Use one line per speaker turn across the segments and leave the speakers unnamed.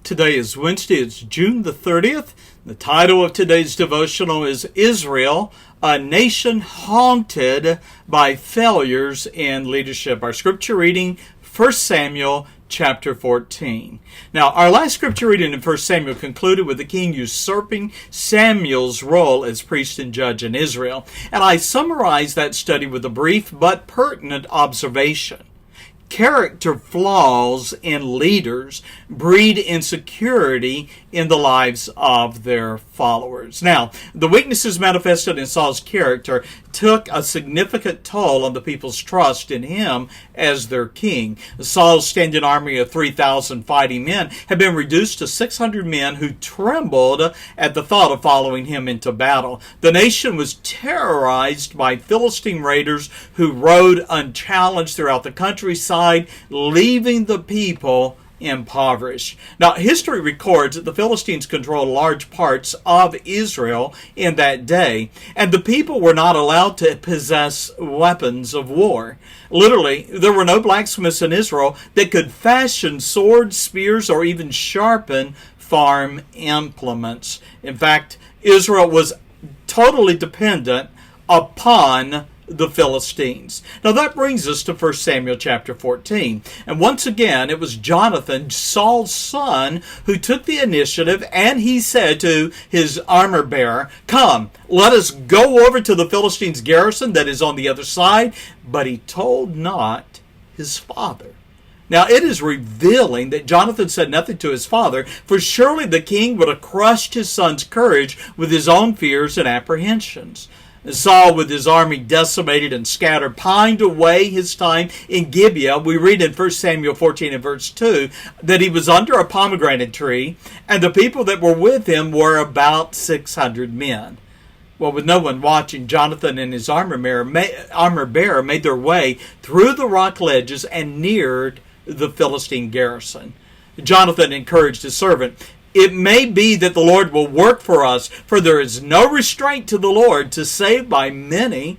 Today is Wednesday. It's June the 30th. The title of today's devotional is Israel, a nation haunted by failures in leadership. Our scripture reading, 1 Samuel chapter 14. Now, our last scripture reading in 1 Samuel concluded with the king usurping Samuel's role as priest and judge in Israel. And I summarized that study with a brief but pertinent observation. Character flaws in leaders breed insecurity in the lives of their followers. Now, the weaknesses manifested in Saul's character took a significant toll on the people's trust in him as their king. Saul's standing army of 3,000 fighting men had been reduced to 600 men who trembled at the thought of following him into battle. The nation was terrorized by Philistine raiders who rode unchallenged throughout the countryside, leaving the people impoverished. Now, history records that the Philistines controlled large parts of Israel in that day, and the people were not allowed to possess weapons of war. Literally, there were no blacksmiths in Israel that could fashion swords, spears, or even sharpen farm implements. In fact, Israel was totally dependent upon the Philistines. Now that brings us to 1 Samuel chapter 14. And once again, it was Jonathan, Saul's son, who took the initiative, and he said to his armor bearer, "Come, let us go over to the Philistines' garrison that is on the other side." But he told not his father. Now, it is revealing that Jonathan said nothing to his father, for surely the king would have crushed his son's courage with his own fears and apprehensions. Saul, with his army decimated and scattered, pined away his time in Gibeah. We read in 1 Samuel 14 and verse 2 that he was under a pomegranate tree, and the people that were with him were about 600 men. Well, with no one watching, Jonathan and his armor bearer made their way through the rock ledges and neared the Philistine garrison. Jonathan encouraged his servant, "It may be that the Lord will work for us, for there is no restraint to the Lord to save by many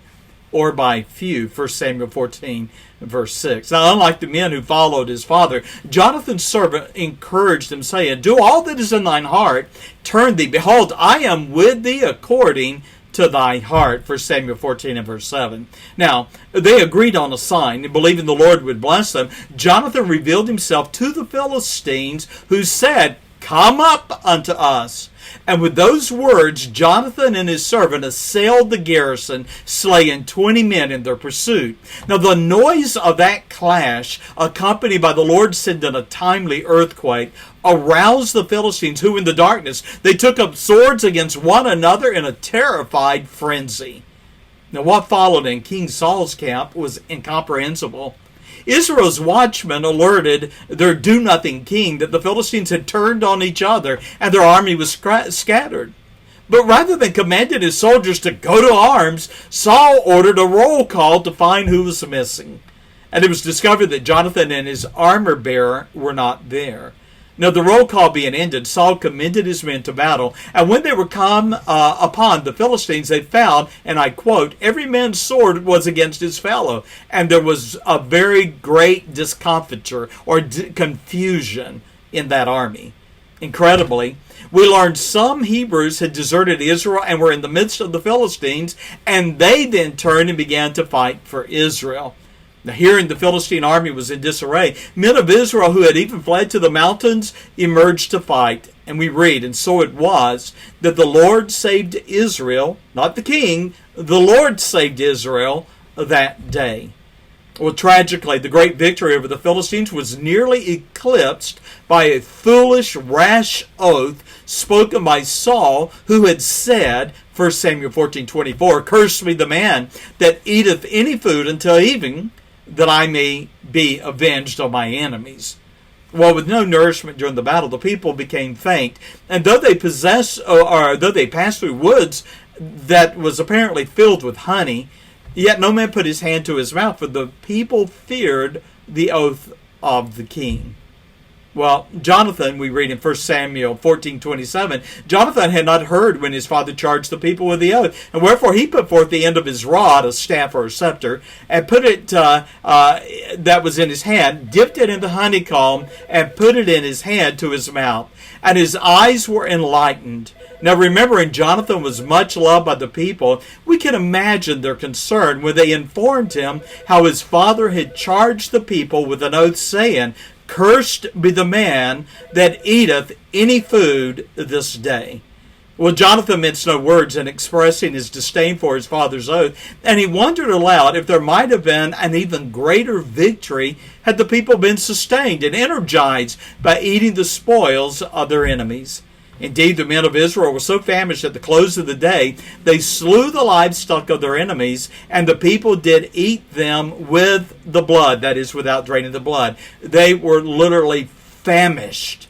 or by few." 1 Samuel 14, verse 6. Now, unlike the men who followed his father, Jonathan's servant encouraged him, saying, "Do all that is in thine heart, turn thee. Behold, I am with thee according to thy heart." 1 Samuel 14 and verse 7. Now, they agreed on a sign, and believing the Lord would bless them, Jonathan revealed himself to the Philistines, who said, "Come up unto us." And with those words, Jonathan and his servant assailed the garrison, slaying 20 men in their pursuit. Now the noise of that clash, accompanied by the Lord sending a timely earthquake, aroused the Philistines, who in the darkness, they took up swords against one another in a terrified frenzy. Now what followed in King Saul's camp was incomprehensible. Israel's watchmen alerted their do-nothing king that the Philistines had turned on each other and their army was scattered. But rather than commanding his soldiers to go to arms, Saul ordered a roll call to find who was missing. And it was discovered that Jonathan and his armor bearer were not there. Now, the roll call being ended, Saul commended his men to battle, and when they were come upon the Philistines, they found, and I quote, "Every man's sword was against his fellow," and there was a very great discomfiture or confusion in that army. Incredibly, we learned some Hebrews had deserted Israel and were in the midst of the Philistines, and they then turned and began to fight for Israel. Now, hearing the Philistine army was in disarray, men of Israel who had even fled to the mountains emerged to fight. And we read, "And so it was that the Lord saved Israel," not the king, the Lord saved Israel that day. Well, tragically, the great victory over the Philistines was nearly eclipsed by a foolish, rash oath spoken by Saul, who had said, 1 Samuel 14:24, "Curse be the man that eateth any food until evening, that I may be avenged on my enemies." Well, with no nourishment during the battle, the people became faint, and though they passed through woods that was apparently filled with honey, yet no man put his hand to his mouth, for the people feared the oath of the king. Well, Jonathan, we read in 1 Samuel 14:27, Jonathan had not heard when his father charged the people with the oath, and wherefore he put forth the end of his rod, a staff or a scepter, and put it that was in his hand, dipped it into honeycomb, and put it in his hand to his mouth, and his eyes were enlightened. Now remembering Jonathan was much loved by the people, we can imagine their concern when they informed him how his father had charged the people with an oath, saying, "Cursed be the man that eateth any food this day." Well, Jonathan minced no words in expressing his disdain for his father's oath, and he wondered aloud if there might have been an even greater victory had the people been sustained and energized by eating the spoils of their enemies. Indeed, the men of Israel were so famished at the close of the day, they slew the livestock of their enemies, and the people did eat them with the blood, that is, without draining the blood. They were literally famished.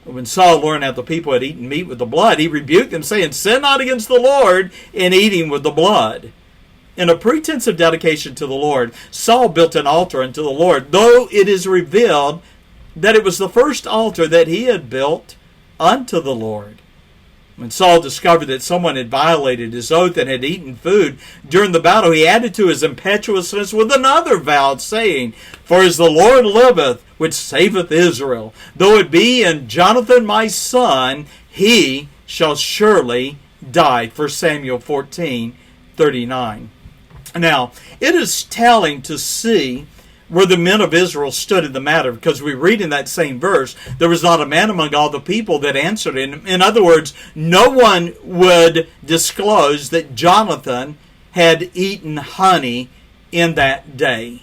When Saul learned how the people had eaten meat with the blood, he rebuked them, saying, "Sin not against the Lord in eating with the blood." In a pretense of dedication to the Lord, Saul built an altar unto the Lord, though it is revealed that it was the first altar that he had built unto the Lord. When Saul discovered that someone had violated his oath and had eaten food during the battle, he added to his impetuousness with another vow, saying, "For as the Lord liveth, which saveth Israel, though it be in Jonathan my son, he shall surely die." 1 Samuel 14:39. Now, it is telling to see where the men of Israel stood in the matter, because we read in that same verse, there was not a man among all the people that answered him. In other words, no one would disclose that Jonathan had eaten honey in that day.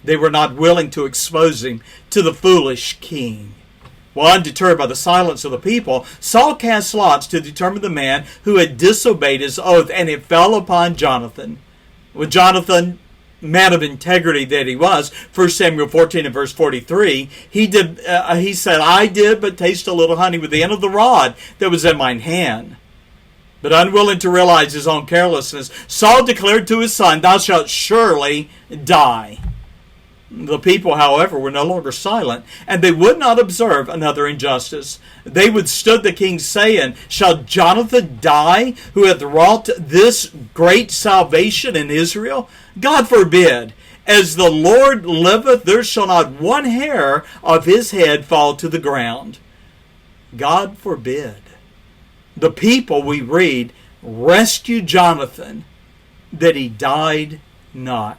They were not willing to expose him to the foolish king. Well, undeterred by the silence of the people, Saul cast lots to determine the man who had disobeyed his oath, and it fell upon Jonathan. Well, Jonathan, man of integrity that he was, 1 Samuel 14 and verse 43, he said, "I did but taste a little honey with the end of the rod that was in mine hand." But unwilling to realize his own carelessness, Saul declared to his son, "Thou shalt surely die." The people, however, were no longer silent, and they would not observe another injustice. They withstood the king, saying, "Shall Jonathan die, who hath wrought this great salvation in Israel? God forbid. As the Lord liveth, there shall not one hair of his head fall to the ground." God forbid. The people, we read, rescued Jonathan, that he died not.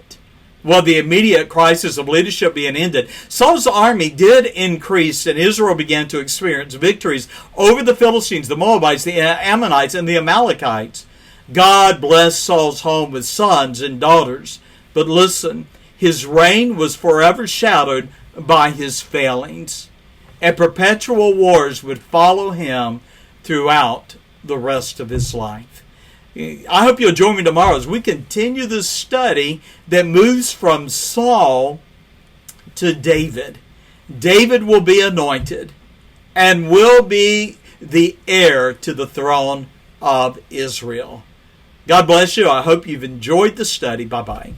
Well, the immediate crisis of leadership being ended, Saul's army did increase, and Israel began to experience victories over the Philistines, the Moabites, the Ammonites, and the Amalekites. God blessed Saul's home with sons and daughters. But listen, his reign was forever shadowed by his failings, and perpetual wars would follow him throughout the rest of his life. I hope you'll join me tomorrow as we continue this study that moves from Saul to David. David will be anointed and will be the heir to the throne of Israel. God bless you. I hope you've enjoyed the study. Bye-bye.